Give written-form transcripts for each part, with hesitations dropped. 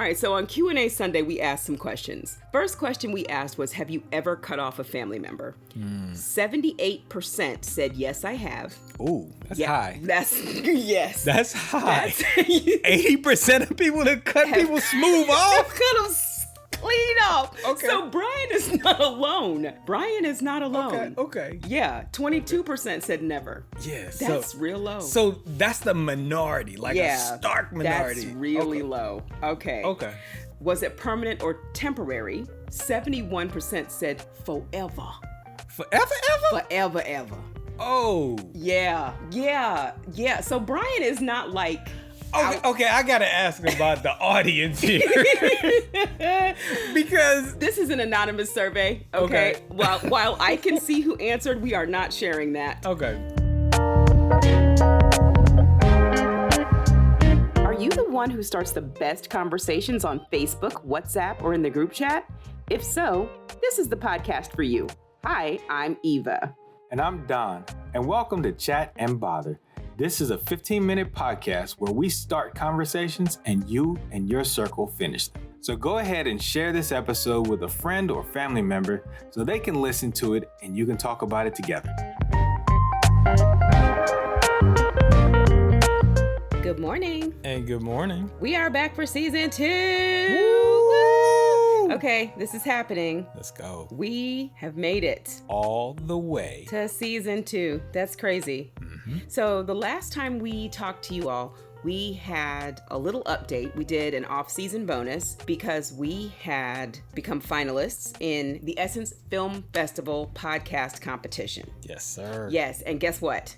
All right, so on Q&A Sunday, we asked some questions. First question we asked was, have you ever cut off a family member? 78% said, yes, I have. Ooh, that's high. Yes. That's high. 80% of people that cut people smooth off? Cut them clean off. Okay. So Brian is not alone. Brian is not alone. Okay. Yeah, 22% said never. Yeah. That's real low. So that's the minority, a stark minority. That's really low. Okay. Was it permanent or temporary? 71% said forever. Forever, ever? Forever, ever. Oh. Yeah. So Brian is not like... Okay, I gotta ask about the audience here. Because... This is an anonymous survey, okay? While I can see who answered, we are not sharing that. Okay. Are you the one who starts the best conversations on Facebook, WhatsApp, or in the group chat? If so, this is the podcast for you. Hi, I'm Eva. And I'm Don, and welcome to Chat and Bother. This is a 15-minute podcast where we start conversations and you and your circle finish them. So go ahead and share this episode with a friend or family member so they can listen to it and you can talk about it together. Good morning. And good morning. We are back for season 2. Woo! Okay, this is happening. Let's go. We have made it. All the way. To season 2. That's crazy. So the last time we talked to you all, we had a little update. We did an off-season bonus because we had become finalists in the Essence Film Festival podcast competition. Yes, sir. Yes, and guess what?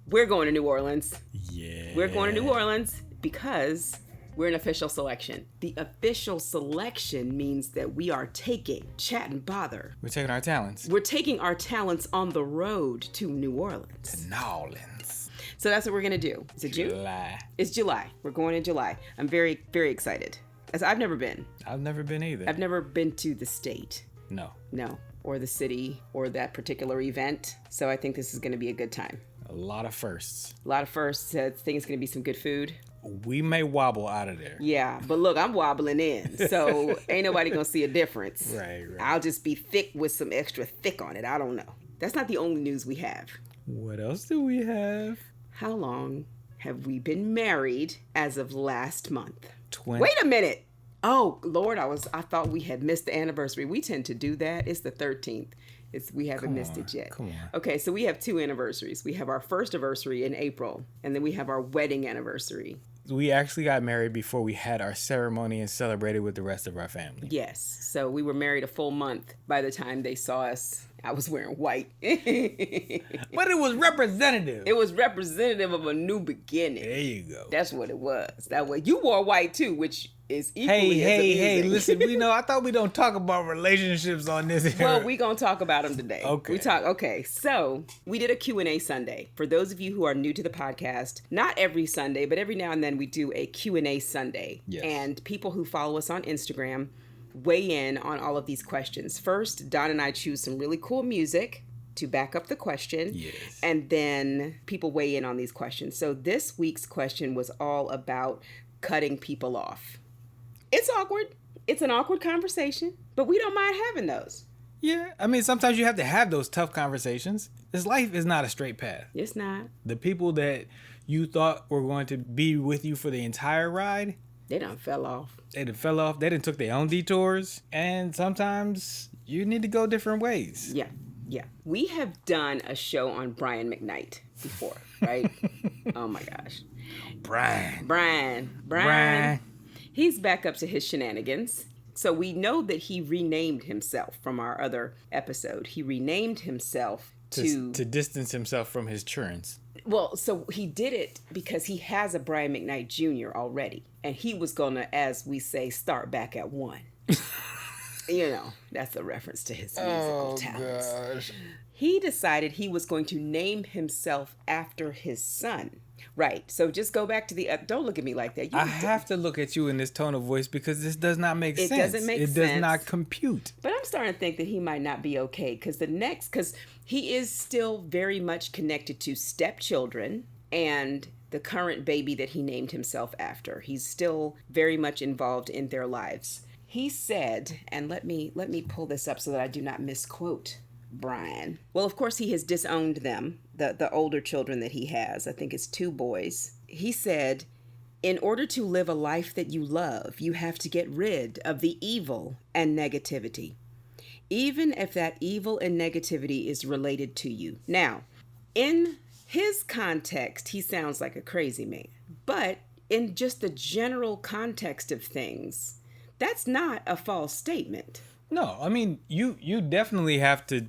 We're going to New Orleans. Yeah. We're going to New Orleans because we're an official selection. The official selection means that we are taking Chat and Bother. We're taking our talents. We're taking our talents on the road to New Orleans. To New Orleans. So that's what we're going to do. Is it June? July. It's July. We're going in July. I'm very, very excited. As I've never been. I've never been either. I've never been to the state. No. Or the city or that particular event. So I think this is going to be a good time. A lot of firsts. I think it's going to be some good food. We may wobble out of there. Yeah, but look, I'm wobbling in, so ain't nobody gonna see a difference. Right. I'll just be thick with some extra thick on it. I don't know. That's not the only news we have. What else do we have? How long have we been married as of last month? 20. Wait a minute. Oh, Lord, I thought we had missed the anniversary. We tend to do that. It's the 13th. We haven't missed it yet. Come on. Okay, so we have 2 anniversaries. We have our first anniversary in April, and then we have our wedding anniversary. We actually got married before we had our ceremony and celebrated with the rest of our family. Yes. So we were married a full month by the time they saw us. I was wearing white. But it was representative. It was representative of a new beginning. There you go. That's what it was. That way you wore white too, which is equally as amazing. Hey, listen, I thought we don't talk about relationships on this. Well, we going to talk about them today. Okay. Okay, so we did a Q&A Sunday. For those of you who are new to the podcast, not every Sunday, but every now and then we do a Q&A Sunday. Yes. And people who follow us on Instagram weigh in on all of these questions. First, Don and I choose some really cool music to back up the question. Yes. And then people weigh in on these questions. So this week's question was all about cutting people off. It's awkward. It's an awkward conversation, but we don't mind having those. Yeah. I mean, sometimes you have to have those tough conversations. This life is not a straight path. It's not. The people that you thought were going to be with you for the entire ride, they done fell off. They done took their own detours. And sometimes you need to go different ways. Yeah. We have done a show on Brian McKnight before, right? Oh my gosh. Brian. He's back up to his shenanigans. So we know that he renamed himself from our other episode. He renamed himself to distance himself from his churns. Well, so he did it because he has a Brian McKnight Jr. already. And he was going to, as we say, start back at 1. That's a reference to his musical talents. Gosh. He decided he was going to name himself after his son. Right. So just go back to don't look at me like that. I have to look at you in this tone of voice because this does not make sense. It doesn't make sense. It does not compute. But I'm starting to think that he might not be okay because he is still very much connected to stepchildren and the current baby that he named himself after. He's still very much involved in their lives. He said, and let me pull this up so that I do not misquote Brian. Well, of course, he has disowned them, the older children that he has. I think it's 2 boys. He said, in order to live a life that you love, you have to get rid of the evil and negativity, even if that evil and negativity is related to you. Now, in his context, he sounds like a crazy man, but in just the general context of things, that's not a false statement. No, I mean, you definitely have to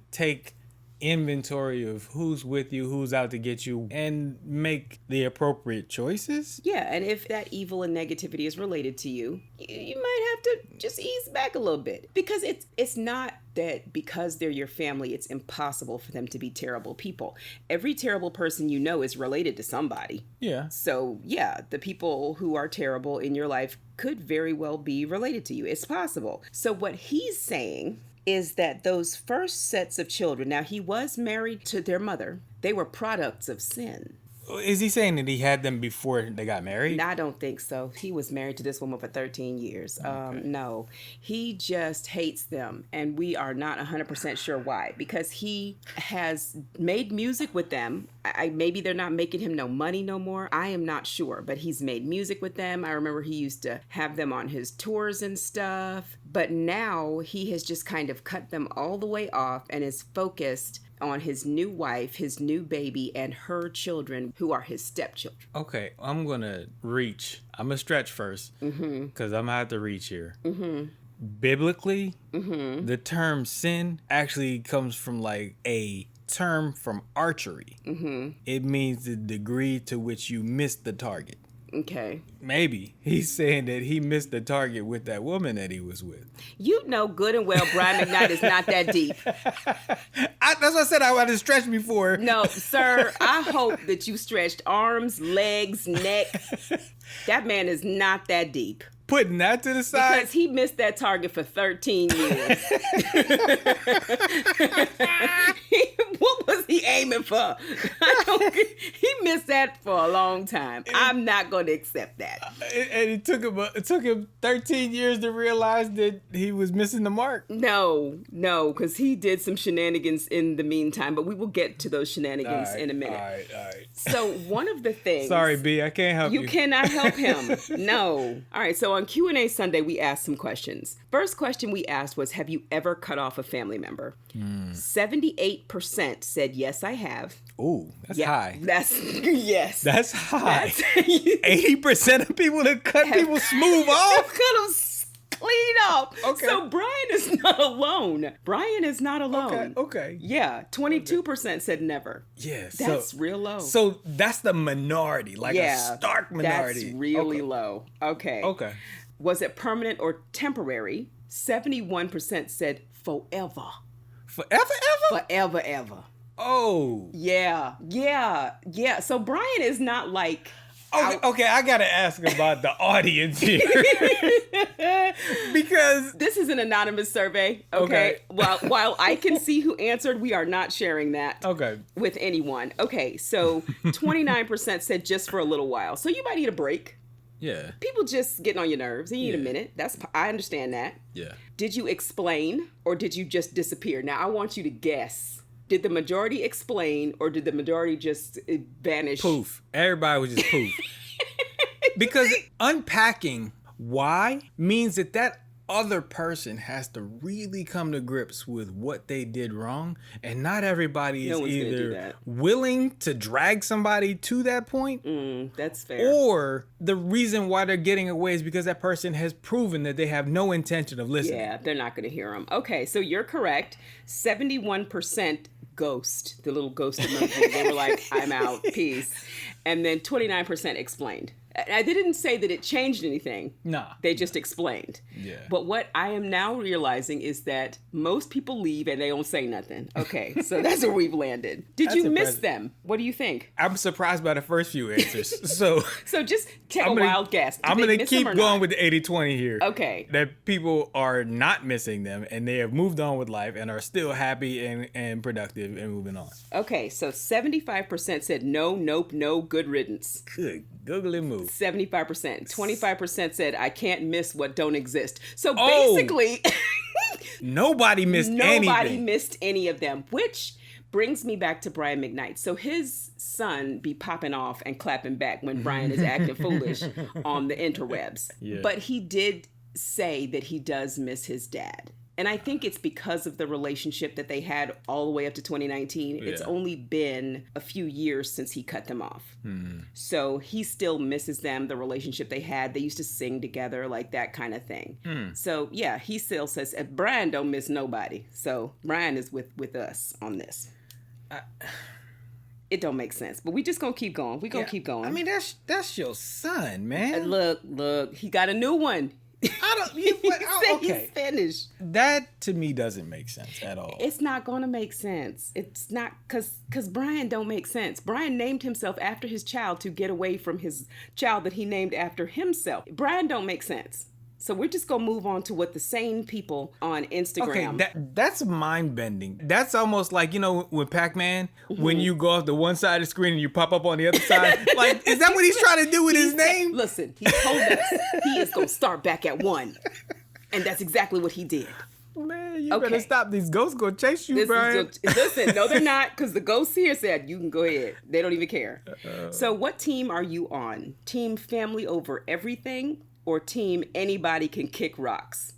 take inventory of who's with you, who's out to get you, and make the appropriate choices. Yeah, and if that evil and negativity is related to you, you might have to just ease back a little bit, because it's not that because they're your family, it's impossible for them to be terrible people. Every terrible person you know is related to somebody. Yeah. So yeah, the people who are terrible in your life could very well be related to you. It's possible. So what he's saying is that those first sets of children, now he was married to their mother, they were products of sin. Is he saying that he had them before they got married? I don't think so. He was married to this woman for 13 years. Okay. No, he just hates them. And we are not 100% sure why. Because he has made music with them. Maybe they're not making him no money no more. I am not sure. But he's made music with them. I remember he used to have them on his tours and stuff. But now he has just kind of cut them all the way off and is focused on his new wife, his new baby, and her children, who are his stepchildren. Okay, I'm going to reach. I'm going to stretch first, because I'm going to have to reach here. Biblically, the term sin actually comes from like a term from archery. It means the degree to which you miss the target. Okay. Maybe he's saying that he missed the target with that woman that he was with. You know good and well Brian McKnight is not that deep. That's what I said. I had to stretch before. No, sir, I hope that you stretched arms, legs, neck. That man is not that deep. Putting that to the side? Because he missed that target for 13 years. What was he aiming for? He missed that for a long time. I'm not going to accept that. And it took him 13 years to realize that he was missing the mark. No, because he did some shenanigans in the meantime, but we will get to those shenanigans in a minute. All right. So one of the things... Sorry, B, I can't help you. You cannot help him. No. All right, so on Q&A Sunday, we asked some questions. First question we asked was, have you ever cut off a family member? 78% said, yes, I have. Ooh, that's high. Yes. That's high. 80% of people that cut people smooth off? Cut them clean off. Okay. So Brian is not alone. Brian is not alone. Okay. Yeah, 22% said never. Yeah. That's real low. So that's the minority, a stark minority. That's really low. Okay. Was it permanent or temporary? 71% said forever. Forever, ever. Oh. Yeah. So Brian is not like... Okay, I gotta ask about the audience here. Because... This is an anonymous survey, okay? While I can see who answered, we are not sharing that with anyone. Okay, so 29% said just for a little while. So you might need a break. Yeah. People just getting on your nerves. You need a minute. I understand that. Yeah. Did you explain or did you just disappear? Now, I want you to guess. Did the majority explain or did the majority just vanish? Poof. Everybody was just poof. Because unpacking why means that other person has to really come to grips with what they did wrong, and not everybody is either willing to drag somebody to that point. That's fair. Or the reason why they're getting away is because that person has proven that they have no intention of listening. Yeah, they're not going to hear them. Okay, so you're correct. 71% ghost, the little ghost emoji. They were like, I'm out, peace. And then 29% explained. I didn't say that it changed anything. Nah. They just explained. Yeah. But what I am now realizing is that most people leave and they don't say nothing. Okay, so that's where we've landed. Did you miss them? What do you think? I'm surprised by the first few answers. So just take a wild guess. I'm going to keep going with the 80-20 here. Okay. That people are not missing them and they have moved on with life and are still happy and productive and moving on. Okay, so 75% said no, nope, no, good riddance. Good googly move. 75%. 25% said I can't miss what don't exist. So basically... Nobody missed anything. Nobody missed any of them, which brings me back to Brian McKnight. So his son be popping off and clapping back when Brian is acting foolish on the interwebs. Yeah. But he did say that he does miss his dad. And I think it's because of the relationship that they had all the way up to 2019. Yeah. It's only been a few years since he cut them off. Mm. So he still misses them, the relationship they had. They used to sing together, like that kind of thing. Mm. So yeah, he still says, Brian don't miss nobody. So Brian is with us on this. It don't make sense, but we just gonna keep going. We gonna keep going. I mean, that's your son, man. Look, he got a new one. Okay. He's finished. That to me doesn't make sense at all. It's not going to make sense. It's not because Brian don't make sense. Brian named himself after his child to get away from his child that he named after himself. Brian don't make sense. So we're just going to move on to what the sane people on Instagram. Okay, that's mind-bending. That's almost like, with Pac-Man, when you go off the one side of the screen and you pop up on the other side. Like, is that what he's trying to do with his name? Listen, he told us he is going to start back at 1. And that's exactly what he did. Man, you better stop. These ghosts going to chase you, Brian. Listen, no, they're not, because the ghosts here said, you can go ahead. They don't even care. So what team are you on? Team family over everything? Or team anybody can kick rocks?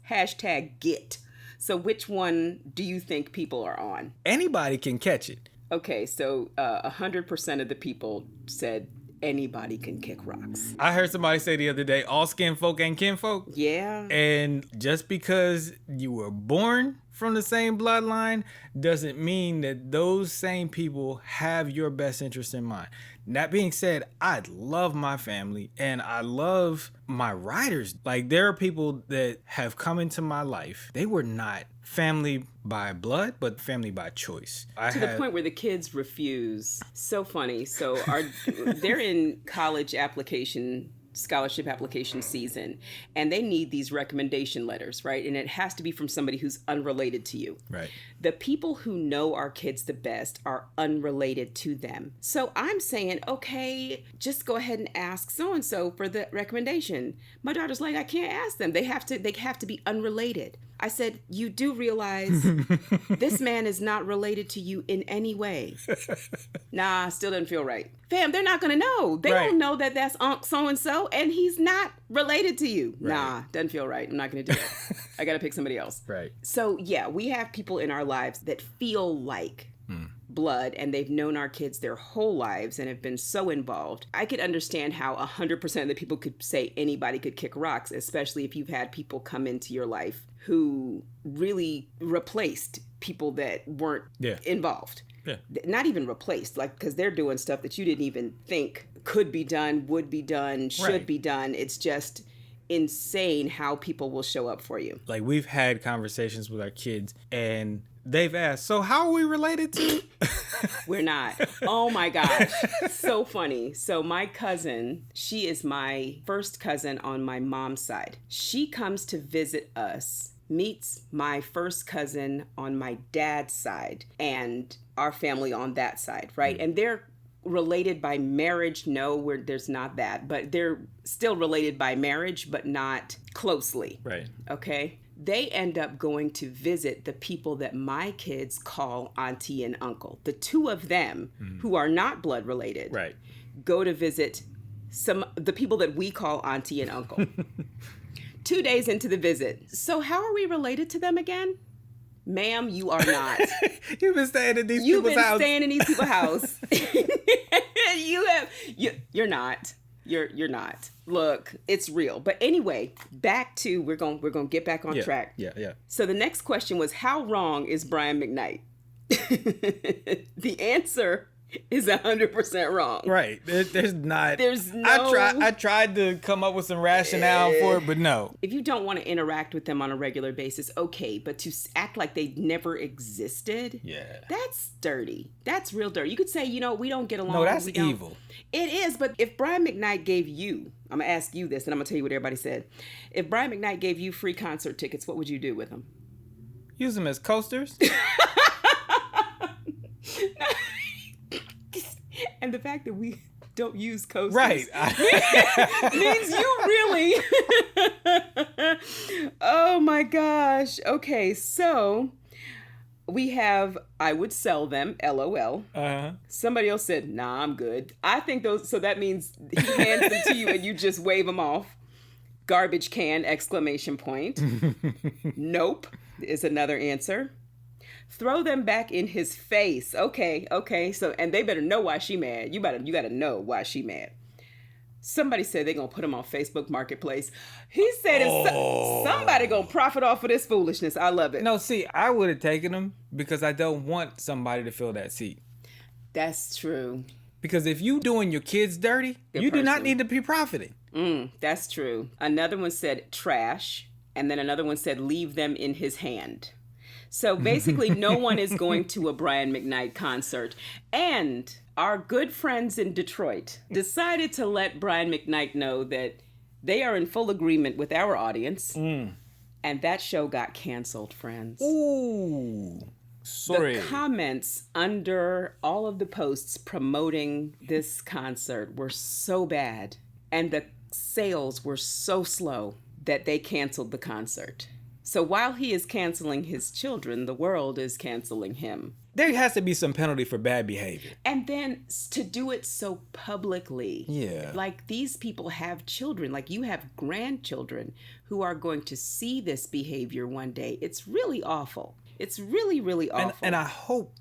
#get. So which one do you think people are on? Anybody can catch it. Okay, so 100% of the people said anybody can kick rocks. I heard somebody say the other day, all skin folk ain't kinfolk. Yeah. And just because you were born from the same bloodline doesn't mean that those same people have your best interest in mind. That being said, I love my family and I love my riders. Like, there are people that have come into my life. They were not family by blood, but family by choice. To the point where the kids refuse. So funny. So they're in college scholarship application season, and they need these recommendation letters, right? And it has to be from somebody who's unrelated to you. Right. The people who know our kids the best are unrelated to them. So I'm saying, okay, just go ahead and ask so-and-so for the recommendation. My daughter's like, I can't ask them. They have to be unrelated. I said, you do realize this man is not related to you in any way. Nah, still doesn't feel right. Fam, they're not going to know. They don't know that that's Unc so-and-so, and he's not related to you. Right. Nah, doesn't feel right. I'm not going to do it. I got to pick somebody else. Right. So, yeah, we have people in our lives that feel like blood, and they've known our kids their whole lives and have been so involved. I could understand how 100% of the people could say anybody could kick rocks, especially if you've had people come into your life who really replaced people that weren't involved. Yeah. Not even replaced, like, because they're doing stuff that you didn't even think could be done, would be done, should be done. It's just insane how people will show up for you. Like, we've had conversations with our kids and they've asked, so how are we related to? We're not. Oh my gosh. So funny. So my cousin, she is my first cousin on my mom's side. She comes to visit us, meets my first cousin on my dad's side and our family on that side, right? And they're related by marriage. No, there's not that, but they're still related by marriage, but not closely. Right. Okay. They end up going to visit the people that my kids call auntie and uncle. The two of them, who are not blood related, go to visit the people that we call auntie and uncle. 2 days into the visit. So how are we related to them again? Ma'am, you are not. You've been staying in these people's house. You've been staying in these people's house. You're not. You're not. Look, it's real. But anyway, back to we're gonna get back on track. Yeah. So the next question was, how wrong is Brian McKnight? The answer is 100% wrong. Right. There's not. There's no. I tried to come up with some rationale for it, but no. If you don't want to interact with them on a regular basis, okay. But to act like they never existed, that's dirty. That's real dirty. You could say, we don't get along. No, that's evil. It is. But if Brian McKnight gave you, I'm going to ask you this, and I'm going to tell you what everybody said. If Brian McKnight gave you free concert tickets, what would you do with them? Use them as coasters. And the fact that we don't use coasters, right, means you really. Oh my gosh. Okay, so we have, I would sell them, LOL. Somebody else said, nah, I'm good. I think those, so that means he hands them to you and you just wave them off. Garbage can, exclamation point. Nope is another answer. Throw them back in his face. Okay. So, and they better know why she mad. You got to know why she mad. Somebody said they're going to put him on Facebook Marketplace. He said somebody going to profit off of this foolishness. I love it. No, see, I would have taken them because I don't want somebody to fill that seat. That's true. Because if you doing your kids dirty, you do not need to be profiting. That's true. Another one said trash. And then another one said leave them in his hand. So basically, no one is going to a Brian McKnight concert. And our good friends in Detroit decided to let Brian McKnight know that they are in full agreement with our audience. And that show got canceled, friends. Ooh, sorry. The comments under all of the posts promoting this concert were so bad. And the sales were so slow that they canceled the concert. So while he is canceling his children, the world is canceling him. There has to be some penalty for bad behavior. And then to do it so publicly. Yeah. Like these people have children, like you have grandchildren who are going to see this behavior one day. It's really awful. It's really, really awful. And I hope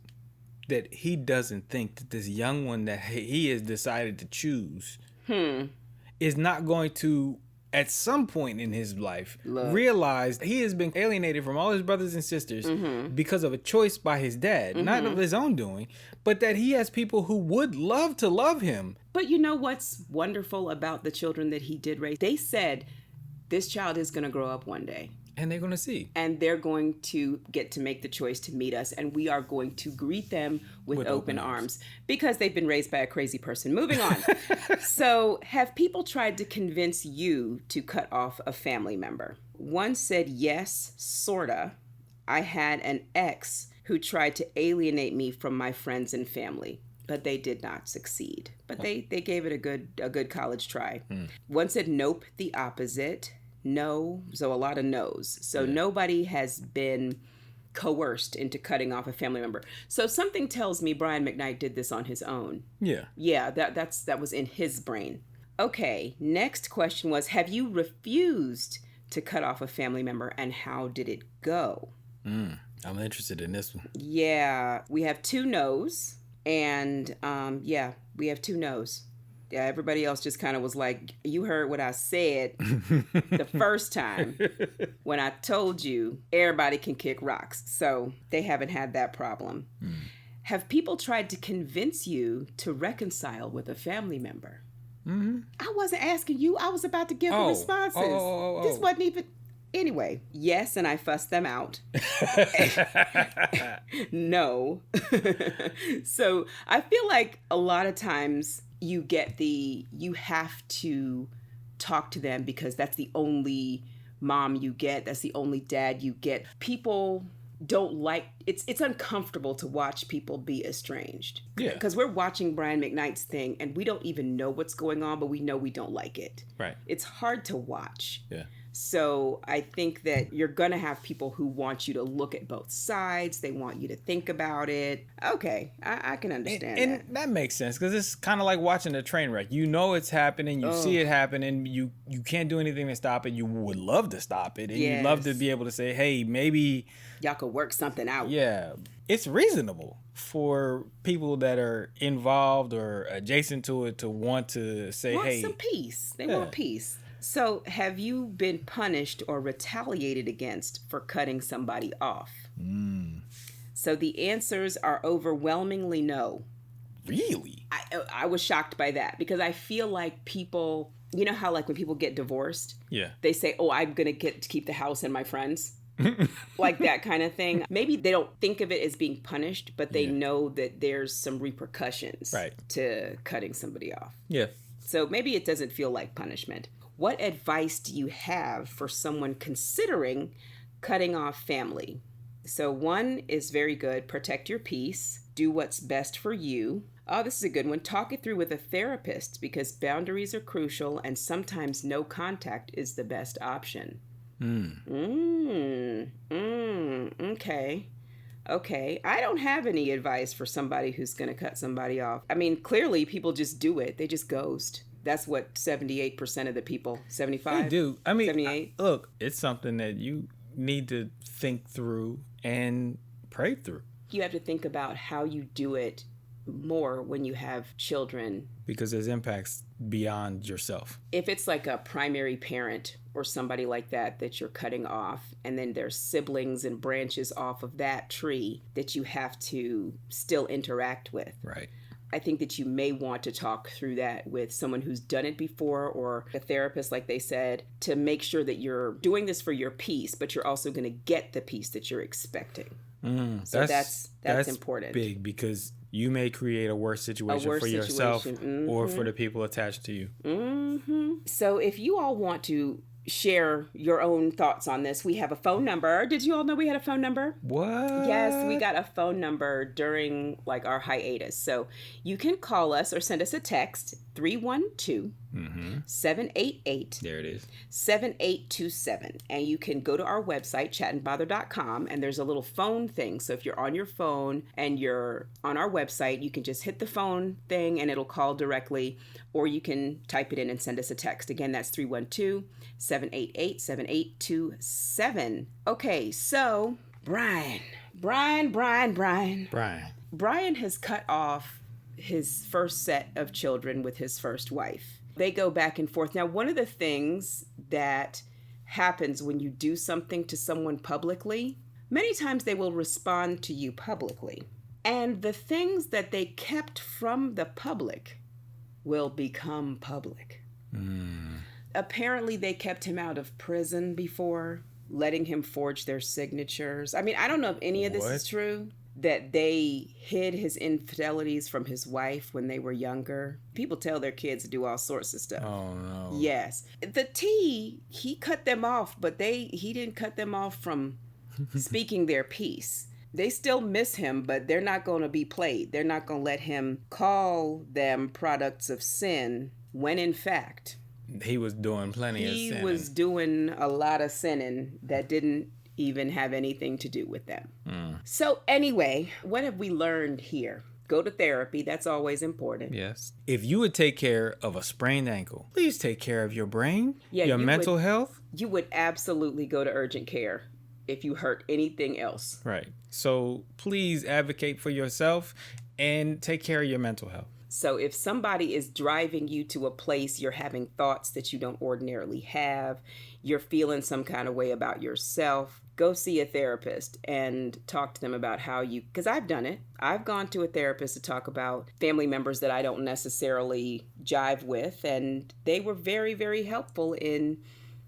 that he doesn't think that this young one that he has decided to choose is not going to, at some point in his life, realize he has been alienated from all his brothers and sisters because of a choice by his dad, not of his own doing, but that he has people who would love to love him. But you know what's wonderful about the children that he did raise? They said, this child is going to grow up one day. And they're going to see. And they're going to get to make the choice to meet us. And we are going to greet them with open arms. Because they've been raised by a crazy person. Moving on. So, have people tried to convince you to cut off a family member? One said, yes, sorta. I had an ex who tried to alienate me from my friends and family. But they did not succeed. But they gave it a good college try. One said, nope, the opposite. No, so a lot of no's. So nobody has been coerced into cutting off a family member. So something tells me Brian McKnight did this on his own. Yeah, that was in his brain. Okay, next question was, have you refused to cut off a family member and how did it go? I'm interested in this one. Yeah, we have 2 no's and we have 2 no's. Yeah, everybody else just kind of was like, you heard what I said the first time when I told you everybody can kick rocks. So they haven't had that problem. Have people tried to convince you to reconcile with a family member? I wasn't asking you. I was about to give the responses. This wasn't even... Anyway, yes, and I fussed them out. No. So I feel like a lot of times you have to talk to them because that's the only mom you get. That's the only dad you get. People don't like, it's uncomfortable to watch people be estranged. Yeah. Because we're watching Brian McKnight's thing and we don't even know what's going on, but we know we don't like it. Right. It's hard to watch. Yeah. So I think that you're going to have people who want you to look at both sides. They want you to think about it. Okay, I can understand and that. And that makes sense because it's kind of like watching a train wreck. You know it's happening. You see it happening. You can't do anything to stop it. You would love to stop it. And you'd love to be able to say, hey, maybe... y'all could work something out. Yeah. It's reasonable for people that are involved or adjacent to it to want to say, hey... some peace. They want peace. So, have you been punished or retaliated against for cutting somebody off? So, the answers are overwhelmingly no. Really? I was shocked by that because I feel like people, you know how like when people get divorced, Yeah. they say, oh, I'm going to get to keep the house and my friends. Like that kind of thing. Maybe they don't think of it as being punished, but they know that there's some repercussions to cutting somebody off. Yeah. So maybe it doesn't feel like punishment. What advice do you have for someone considering cutting off family? So one is very good. Protect your peace. Do what's best for you. Oh, this is a good one. Talk it through with a therapist because boundaries are crucial and sometimes no contact is the best option. Okay. I don't have any advice for somebody who's going to cut somebody off. I mean, clearly people just do it. They just ghost. That's what 78% of the people, 75? They do. I mean, 78? Look, it's something that you need to think through and pray through. You have to think about how you do it more when you have children. Because there's impacts beyond yourself. If it's like a primary parent or somebody like that you're cutting off, and then there's siblings and branches off of that tree that you have to still interact with. Right. I think that you may want to talk through that with someone who's done it before or a therapist, like they said, to make sure that you're doing this for your peace, but you're also going to get the peace that you're expecting. So that's important. Big because you may create a worse situation for yourself or for the people attached to you. So if you all want to share your own thoughts on this, we have a phone number. Did you all know we had a phone number? What? Yes, we got a phone number during like our hiatus. So you can call us or send us a text, 312-788. There it is. 7827. And you can go to our website, chatandbother.com, and there's a little phone thing. So if you're on your phone and you're on our website, you can just hit the phone thing and it'll call directly, or you can type it in and send us a text. Again, that's 312-788-7827. Okay, so Brian has cut off his first set of children with his first wife. They go back and forth. Now, one of the things that happens when you do something to someone publicly, many times they will respond to you publicly. And the things that they kept from the public will become public. Apparently, they kept him out of prison before, letting him forge their signatures. I mean, I don't know if any of this is true, that they hid his infidelities from his wife when they were younger. People tell their kids to do all sorts of stuff. Oh, no. Yes. The T, he cut them off, but he didn't cut them off from speaking their piece. They still miss him, but they're not going to be played. They're not going to let him call them products of sin when, in fact, he was doing plenty of sinning. He was doing a lot of sinning that didn't even have anything to do with them. So anyway, what have we learned here? Go to therapy. That's always important. Yes. If you would take care of a sprained ankle, please take care of your brain, your mental health. You would absolutely go to urgent care if you hurt anything else. Right. So please advocate for yourself and take care of your mental health. So if somebody is driving you to a place, you're having thoughts that you don't ordinarily have, you're feeling some kind of way about yourself, go see a therapist and talk to them about how you, because I've done it. I've gone to a therapist to talk about family members that I don't necessarily jive with, and they were very, very helpful in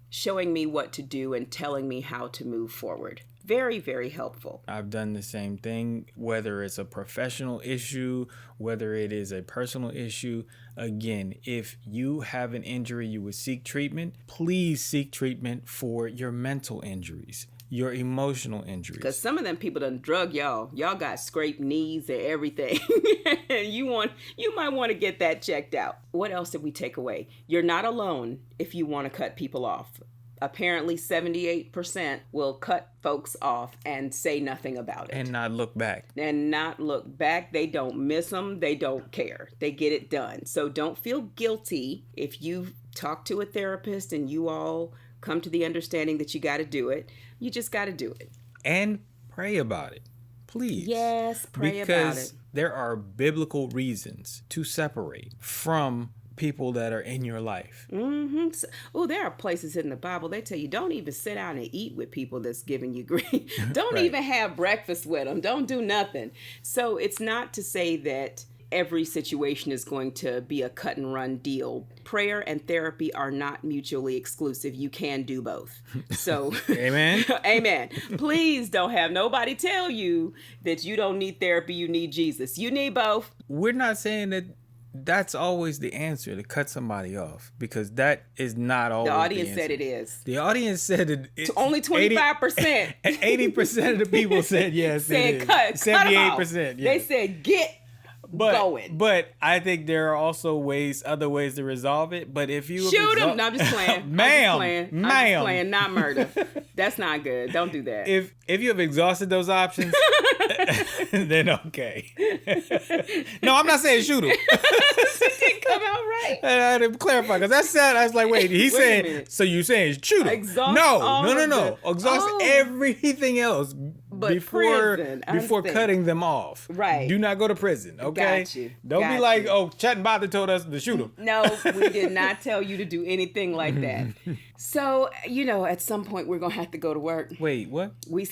showing me what to do and telling me how to move forward. Very, very helpful. I've done the same thing, whether it's a professional issue, whether it is a personal issue. Again, if you have an injury you would seek treatment, please seek treatment for your mental injuries, your emotional injuries. Because some of them people done drug y'all. Y'all got scraped knees and everything. You might want to get that checked out. What else did we take away? You're not alone if you want to cut people off. Apparently 78% will cut folks off and say nothing about it. And not look back. They don't miss them. They don't care. They get it done. So don't feel guilty if you talk to a therapist and you all come to the understanding that you got to do it. You just got to do it. And pray about it. Please. Yes, pray about it. Because there are biblical reasons to separate from people that are in your life. There are places in the Bible they tell you don't even sit down and eat with people that's giving you grief. Don't even have breakfast with them. Don't do nothing. So it's not to say that every situation is going to be a cut and run deal. Prayer and therapy are not mutually exclusive. You can do both. So, Amen. Amen. Please don't have nobody tell you that you don't need therapy, you need Jesus. You need both. We're not saying that that's always the answer, to cut somebody off, because that is not always The audience answer. said it is. The audience said it. Only 25%. 80% of the people said yes. Said it is. cut 78%. They said get going. But I think there are also other ways to resolve it. But if you shoot him, no, I'm just playing. ma'am, I'm just playing, not murder. That's not good. Don't do that. If you have exhausted those options, then okay. No, I'm not saying shoot him. It didn't come out right. I had to clarify, because that said, I was like, wait, he's saying, so you saying shoot him? Exhaust No. Exhaust everything else before cutting them off. Right. Do not go to prison, okay? Got you. Don't be like, Chat and Bother told us to shoot him. No, we did not tell you to do anything like that. So, at some point we're going to have to go to work. Wait, what? We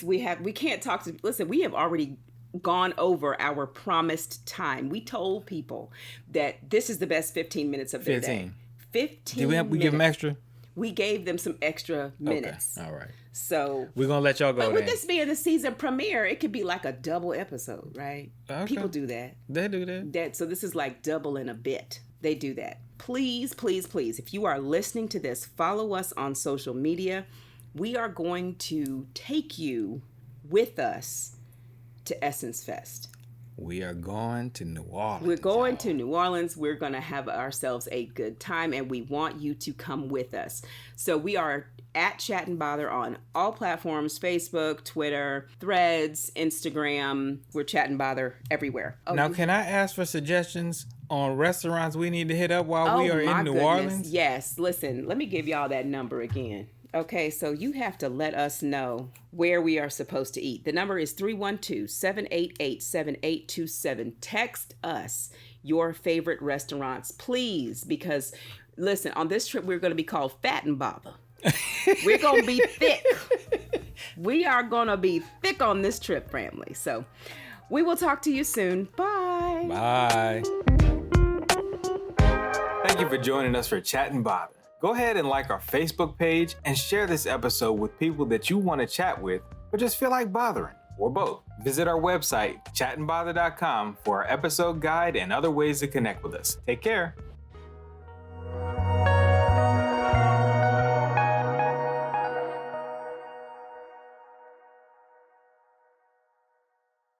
can't talk to, listen, we have already gone over our promised time. We told people that this is the best 15 minutes of their day. 15 Did we give them extra? We gave them some extra minutes. Okay. All right. So we're going to let y'all go. But with this being the season premiere, it could be like a double episode, right? Okay. People do that. They do that. So this is like double in a bit. They do that. Please, please, please, if you are listening to this, follow us on social media. We are going to take you with us to Essence Fest. We are going to New Orleans. We're going to New Orleans. We're going to have ourselves a good time, and we want you to come with us. So we are at Chat and Bother on all platforms: Facebook, Twitter, Threads, Instagram. We're Chat and Bother everywhere. Now, can I ask for suggestions on restaurants we need to hit up while we are in New Orleans? Yes. Listen, let me give y'all that number again. Okay, so you have to let us know where we are supposed to eat. The number is 312-788-7827. Text us your favorite restaurants, please, because, listen, on this trip, we're going to be called Fat and Bother. We're going to be thick. We are going to be thick on this trip, family. So we will talk to you soon. Bye. Bye. Thank you for joining us for Chat and Bother. Go ahead and like our Facebook page and share this episode with people that you want to chat with or just feel like bothering, or both. Visit our website, chatandbother.com, for our episode guide and other ways to connect with us. Take care.